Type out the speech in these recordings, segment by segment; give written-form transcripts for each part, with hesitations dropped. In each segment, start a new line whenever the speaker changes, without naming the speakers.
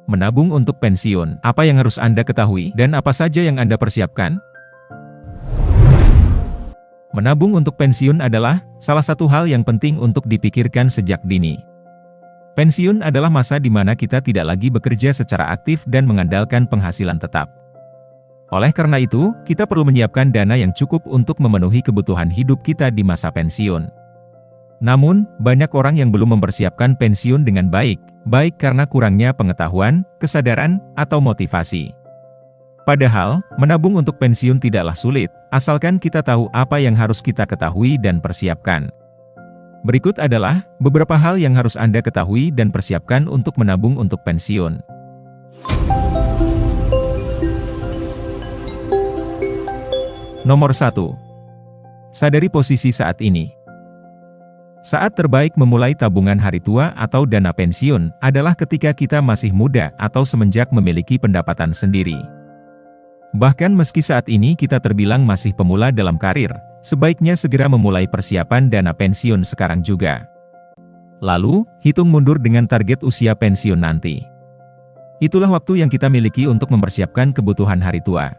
Menabung untuk pensiun, apa yang harus Anda ketahui dan apa saja yang Anda persiapkan? Menabung untuk pensiun adalah salah satu hal yang penting untuk dipikirkan sejak dini. Pensiun adalah masa di mana kita tidak lagi bekerja secara aktif dan mengandalkan penghasilan tetap. Oleh karena itu, kita perlu menyiapkan dana yang cukup untuk memenuhi kebutuhan hidup kita di masa pensiun. Namun, banyak orang yang belum mempersiapkan pensiun dengan baik karena kurangnya pengetahuan, kesadaran, atau motivasi. Padahal, menabung untuk pensiun tidaklah sulit, asalkan kita tahu apa yang harus kita ketahui dan persiapkan. Berikut adalah beberapa hal yang harus Anda ketahui dan persiapkan untuk menabung untuk pensiun. Nomor 1. Sadari posisi saat ini. Saat terbaik memulai tabungan hari tua atau dana pensiun adalah ketika kita masih muda atau semenjak memiliki pendapatan sendiri. Bahkan meski saat ini kita terbilang masih pemula dalam karir, sebaiknya segera memulai persiapan dana pensiun sekarang juga. Lalu, hitung mundur dengan target usia pensiun nanti. Itulah waktu yang kita miliki untuk mempersiapkan kebutuhan hari tua.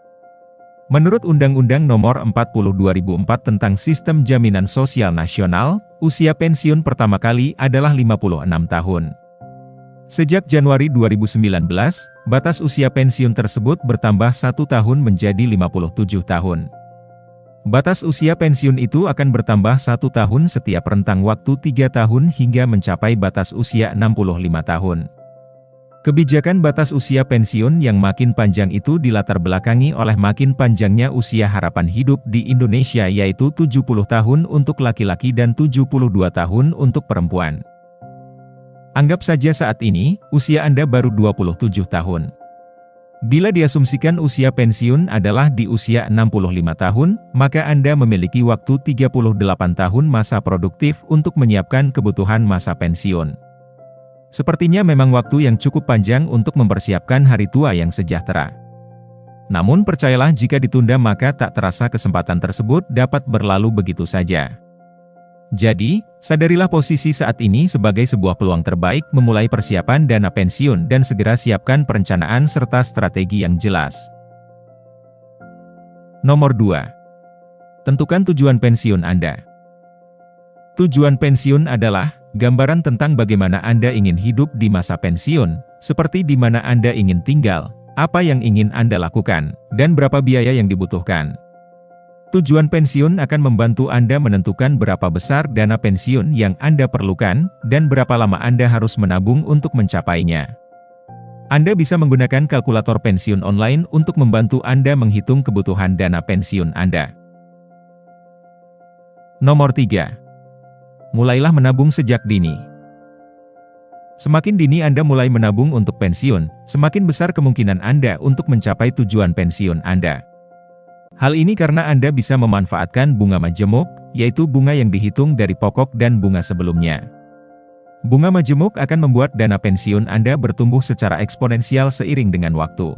Menurut Undang-Undang Nomor 40 2004 tentang Sistem Jaminan Sosial Nasional, usia pensiun pertama kali adalah 56 tahun. Sejak Januari 2019, batas usia pensiun tersebut bertambah 1 tahun menjadi 57 tahun. Batas usia pensiun itu akan bertambah 1 tahun setiap rentang waktu 3 tahun hingga mencapai batas usia 65 tahun. Kebijakan batas usia pensiun yang makin panjang itu dilatar belakangi oleh makin panjangnya usia harapan hidup di Indonesia yaitu 70 tahun untuk laki-laki dan 72 tahun untuk perempuan. Anggap saja saat ini, usia Anda baru 27 tahun. Bila diasumsikan usia pensiun adalah di usia 65 tahun, maka Anda memiliki waktu 38 tahun masa produktif untuk menyiapkan kebutuhan masa pensiun. Sepertinya memang waktu yang cukup panjang untuk mempersiapkan hari tua yang sejahtera. Namun percayalah jika ditunda maka tak terasa kesempatan tersebut dapat berlalu begitu saja. Jadi, sadarilah posisi saat ini sebagai sebuah peluang terbaik memulai persiapan dana pensiun dan segera siapkan perencanaan serta strategi yang jelas. Nomor 2. Tentukan tujuan pensiun Anda. Tujuan pensiun adalah gambaran tentang bagaimana Anda ingin hidup di masa pensiun, seperti di mana Anda ingin tinggal, apa yang ingin Anda lakukan, dan berapa biaya yang dibutuhkan. Tujuan pensiun akan membantu Anda menentukan berapa besar dana pensiun yang Anda perlukan, dan berapa lama Anda harus menabung untuk mencapainya. Anda bisa menggunakan kalkulator pensiun online untuk membantu Anda menghitung kebutuhan dana pensiun Anda. Nomor 3. Mulailah menabung sejak dini. Semakin dini Anda mulai menabung untuk pensiun, semakin besar kemungkinan Anda untuk mencapai tujuan pensiun Anda. Hal ini karena Anda bisa memanfaatkan bunga majemuk, yaitu bunga yang dihitung dari pokok dan bunga sebelumnya. Bunga majemuk akan membuat dana pensiun Anda bertumbuh secara eksponensial seiring dengan waktu.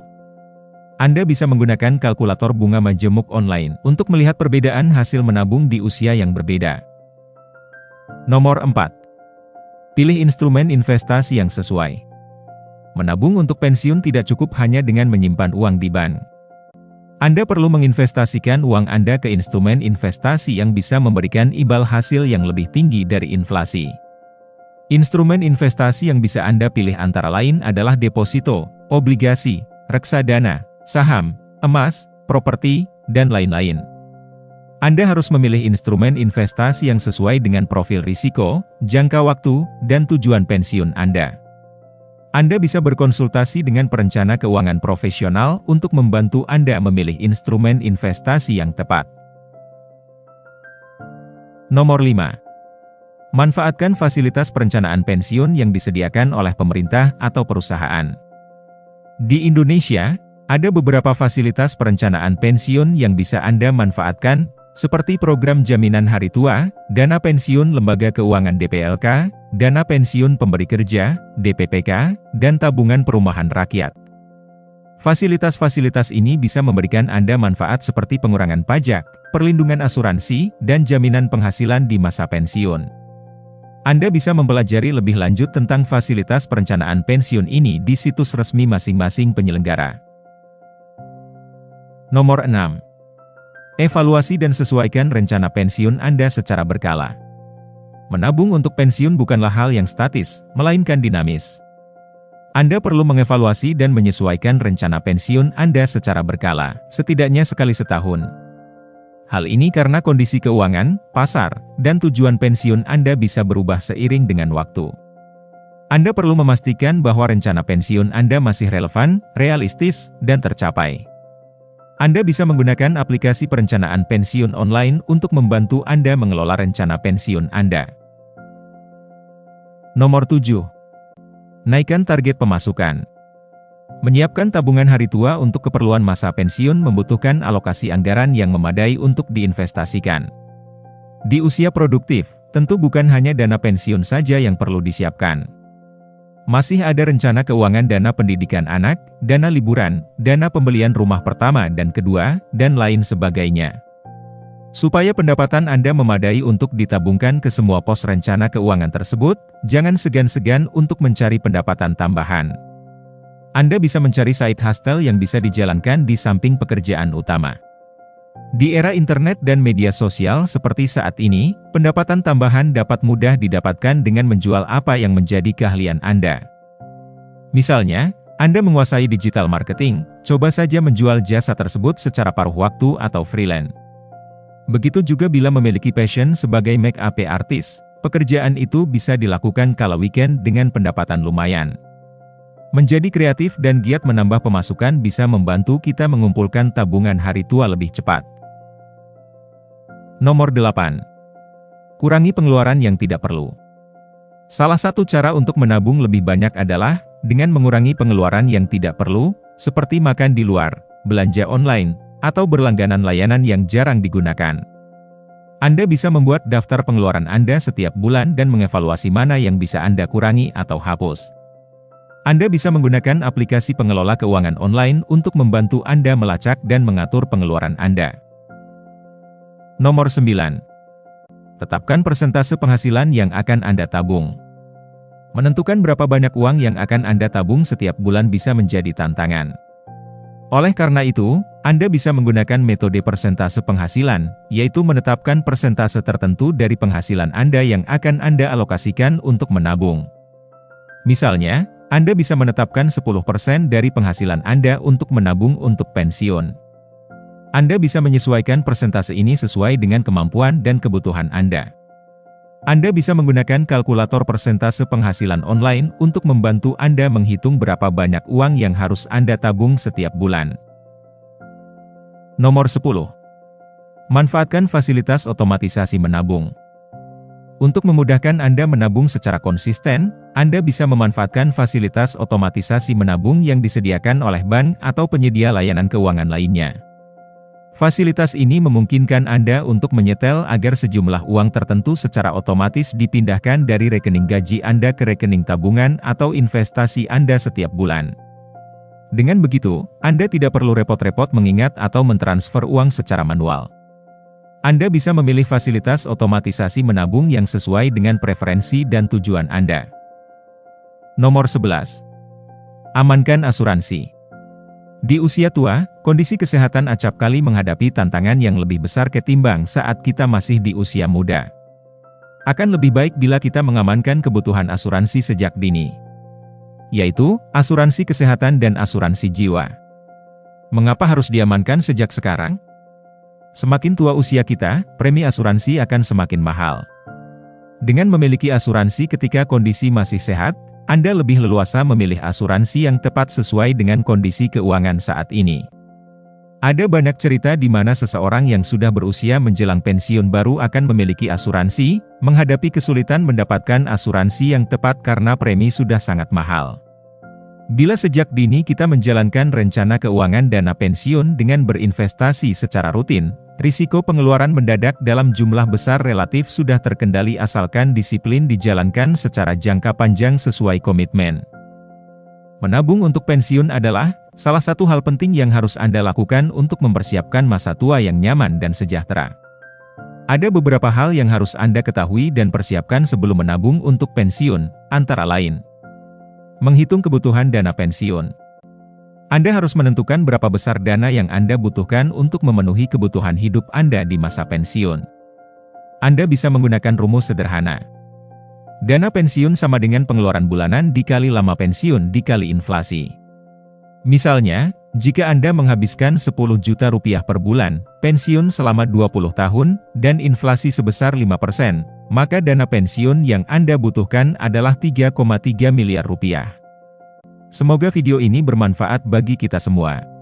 Anda bisa menggunakan kalkulator bunga majemuk online untuk melihat perbedaan hasil menabung di usia yang berbeda. Nomor 4. Pilih instrumen investasi yang sesuai. Menabung untuk pensiun tidak cukup hanya dengan menyimpan uang di bank. Anda perlu menginvestasikan uang Anda ke instrumen investasi yang bisa memberikan imbal hasil yang lebih tinggi dari inflasi. Instrumen investasi yang bisa Anda pilih antara lain adalah deposito, obligasi, reksadana, saham, emas, properti, dan lain-lain. Anda harus memilih instrumen investasi yang sesuai dengan profil risiko, jangka waktu, dan tujuan pensiun Anda. Anda bisa berkonsultasi dengan perencana keuangan profesional untuk membantu Anda memilih instrumen investasi yang tepat. Nomor 5. Manfaatkan fasilitas perencanaan pensiun yang disediakan oleh pemerintah atau perusahaan. Di Indonesia, ada beberapa fasilitas perencanaan pensiun yang bisa Anda manfaatkan, seperti program jaminan hari tua, dana pensiun lembaga keuangan DPLK, dana pensiun pemberi kerja, DPPK, dan tabungan perumahan rakyat. Fasilitas-fasilitas ini bisa memberikan Anda manfaat seperti pengurangan pajak, perlindungan asuransi, dan jaminan penghasilan di masa pensiun. Anda bisa mempelajari lebih lanjut tentang fasilitas perencanaan pensiun ini di situs resmi masing-masing penyelenggara. Nomor 6. Evaluasi dan sesuaikan rencana pensiun Anda secara berkala. Menabung untuk pensiun bukanlah hal yang statis, melainkan dinamis. Anda perlu mengevaluasi dan menyesuaikan rencana pensiun Anda secara berkala, setidaknya sekali setahun. Hal ini karena kondisi keuangan, pasar, dan tujuan pensiun Anda bisa berubah seiring dengan waktu. Anda perlu memastikan bahwa rencana pensiun Anda masih relevan, realistis, dan tercapai. Anda bisa menggunakan aplikasi perencanaan pensiun online untuk membantu Anda mengelola rencana pensiun Anda. Nomor 7. Naikkan target pemasukan. Menyiapkan tabungan hari tua untuk keperluan masa pensiun membutuhkan alokasi anggaran yang memadai untuk diinvestasikan. Di usia produktif, tentu bukan hanya dana pensiun saja yang perlu disiapkan. Masih ada rencana keuangan dana pendidikan anak, dana liburan, dana pembelian rumah pertama dan kedua, dan lain sebagainya. Supaya pendapatan Anda memadai untuk ditabungkan ke semua pos rencana keuangan tersebut, jangan segan-segan untuk mencari pendapatan tambahan. Anda bisa mencari side hustle yang bisa dijalankan di samping pekerjaan utama. Di era internet dan media sosial seperti saat ini, pendapatan tambahan dapat mudah didapatkan dengan menjual apa yang menjadi keahlian Anda. Misalnya, Anda menguasai digital marketing, coba saja menjual jasa tersebut secara paruh waktu atau freelance. Begitu juga bila memiliki passion sebagai make-up artist, pekerjaan itu bisa dilakukan kala weekend dengan pendapatan lumayan. Menjadi kreatif dan giat menambah pemasukan bisa membantu kita mengumpulkan tabungan hari tua lebih cepat. Nomor 8. Kurangi pengeluaran yang tidak perlu. Salah satu cara untuk menabung lebih banyak adalah dengan mengurangi pengeluaran yang tidak perlu, seperti makan di luar, belanja online, atau berlangganan layanan yang jarang digunakan. Anda bisa membuat daftar pengeluaran Anda setiap bulan dan mengevaluasi mana yang bisa Anda kurangi atau hapus. Anda bisa menggunakan aplikasi pengelola keuangan online untuk membantu Anda melacak dan mengatur pengeluaran Anda. Nomor 9. Tetapkan persentase penghasilan yang akan Anda tabung. Menentukan berapa banyak uang yang akan Anda tabung setiap bulan bisa menjadi tantangan. Oleh karena itu, Anda bisa menggunakan metode persentase penghasilan, yaitu menetapkan persentase tertentu dari penghasilan Anda yang akan Anda alokasikan untuk menabung. Misalnya, Anda bisa menetapkan 10% dari penghasilan Anda untuk menabung untuk pensiun. Anda bisa menyesuaikan persentase ini sesuai dengan kemampuan dan kebutuhan Anda. Anda bisa menggunakan kalkulator persentase penghasilan online untuk membantu Anda menghitung berapa banyak uang yang harus Anda tabung setiap bulan. Nomor 10. Manfaatkan fasilitas otomatisasi menabung. Untuk memudahkan Anda menabung secara konsisten, Anda bisa memanfaatkan fasilitas otomatisasi menabung yang disediakan oleh bank atau penyedia layanan keuangan lainnya. Fasilitas ini memungkinkan Anda untuk menyetel agar sejumlah uang tertentu secara otomatis dipindahkan dari rekening gaji Anda ke rekening tabungan atau investasi Anda setiap bulan. Dengan begitu, Anda tidak perlu repot-repot mengingat atau mentransfer uang secara manual. Anda bisa memilih fasilitas otomatisasi menabung yang sesuai dengan preferensi dan tujuan Anda. Nomor 11. Amankan asuransi. Di usia tua, kondisi kesehatan acap kali menghadapi tantangan yang lebih besar ketimbang saat kita masih di usia muda. Akan lebih baik bila kita mengamankan kebutuhan asuransi sejak dini, yaitu asuransi kesehatan dan asuransi jiwa. Mengapa harus diamankan sejak sekarang? Semakin tua usia kita, premi asuransi akan semakin mahal. Dengan memiliki asuransi ketika kondisi masih sehat, Anda lebih leluasa memilih asuransi yang tepat sesuai dengan kondisi keuangan saat ini. Ada banyak cerita di mana seseorang yang sudah berusia menjelang pensiun baru akan memiliki asuransi, menghadapi kesulitan mendapatkan asuransi yang tepat karena premi sudah sangat mahal. Bila sejak dini kita menjalankan rencana keuangan dana pensiun dengan berinvestasi secara rutin, risiko pengeluaran mendadak dalam jumlah besar relatif sudah terkendali asalkan disiplin dijalankan secara jangka panjang sesuai komitmen. Menabung untuk pensiun adalah salah satu hal penting yang harus Anda lakukan untuk mempersiapkan masa tua yang nyaman dan sejahtera. Ada beberapa hal yang harus Anda ketahui dan persiapkan sebelum menabung untuk pensiun, antara lain. Menghitung kebutuhan dana pensiun. Anda harus menentukan berapa besar dana yang Anda butuhkan untuk memenuhi kebutuhan hidup Anda di masa pensiun. Anda bisa menggunakan rumus sederhana. Dana pensiun sama dengan pengeluaran bulanan dikali lama pensiun dikali inflasi. Misalnya, jika Anda menghabiskan 10 juta rupiah per bulan, pensiun selama 20 tahun, dan inflasi sebesar 5%, maka dana pensiun yang Anda butuhkan adalah 3,3 miliar rupiah. Semoga video ini bermanfaat bagi kita semua.